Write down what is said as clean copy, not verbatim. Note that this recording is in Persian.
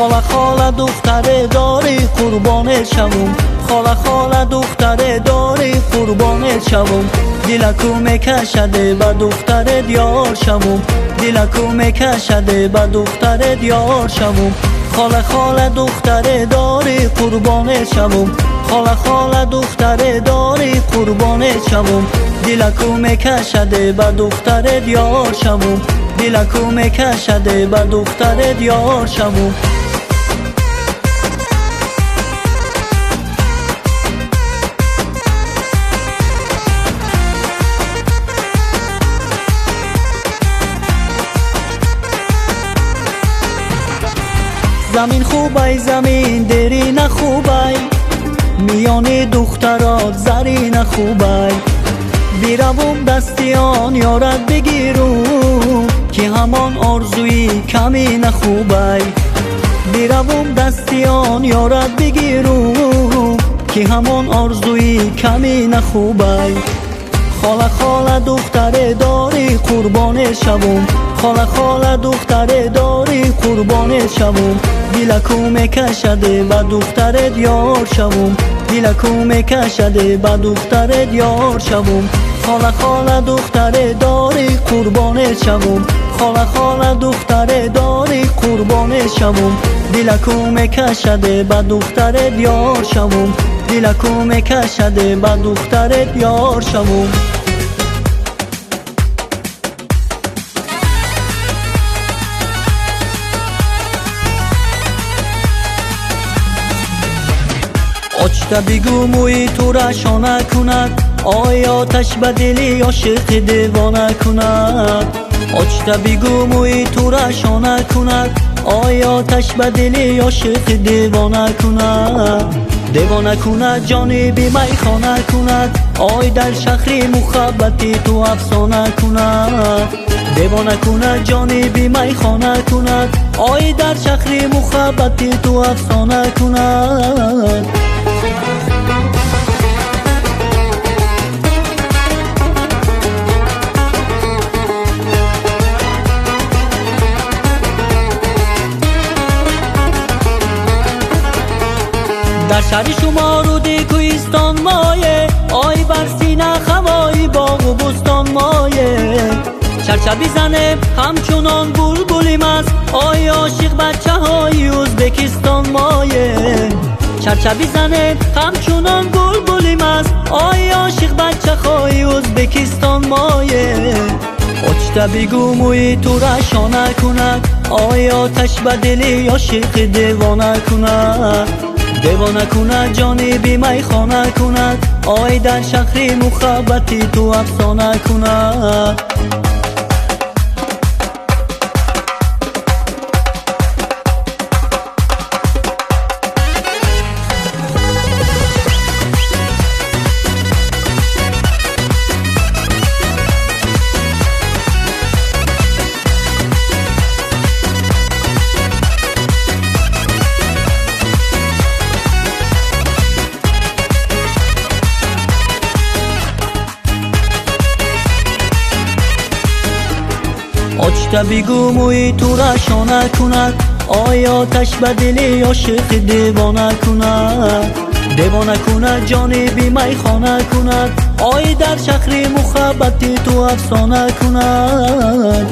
خاله خاله دختره داری قربانت شوم، خاله خاله دختره داری قربانت شوم. دلکو میکشده به دخترت یار شوم، دلکو میکشده به دخترت یار شوم. خاله خاله دختره داری قربانت شوم، خاله خاله دختره داری قربانت شوم. دلکو میکشده به دخترت یار شوم، دلکو میکشده به دخترت یار شوم. زمین خوبای زمین دری نخوبای، میان دخترات زری نخوبای. بیروم دستیان یارت بگیرم که همان آرزوی کمی نخوبای. بیروم دستیان یارت بگیرم که همان آرزوی کمی نخوبای. خاله خاله دختره داری قربانت شوم، خاله خاله دختره داری قربانت شوم. دلکو میکشده به دخترت یار شوم، دلکو میکشده به دخترت یار شوم. خاله خاله دختره داری قربانت شوم، خاله خاله دختره داری قربانت شوم. دلکو میکشده به دخترت یار شوم، دلکو میکشده به دخترت یار شوم. آچتا بگو موی تو را شانه کند، آیا آتش به دلی عاشق دیوانه کند. آچتا بگو موی تو را شانه کند، آیا آتش به دلی عاشق دیوانه کند. دیوانه کند جانی بی میخانه کند، آی در شهری محبتی تو افسانه کند. دیوانه کند جانی بی میخانه کند، آی در شهری محبتی تو افسانه کند. در شهر شما رود کوهستان مایه، آی بر سینه هوای باغ و بستان مایه. چرچه بزنه همچنان بلبلیم است، آی عاشق بچه های ازبکستان مایه. چرچه بزنه همچنان بلبلیم است، آی عاشق بچه های ازبکستان مایه. آچتا بگو موی تو را شانه کند، آی آتش به دلی عاشق دیوانه کند. دیوانه کند جانی بی میخانه کند، آی در شهری محبتی تو افسانه کند. آچتا بگو موی تو را شانه کند، آی آتش به دلی عاشق دیوانه کند. دیوانه کند جانی بی میخانه کند، آی در شهری محبتی تو افسانه کند.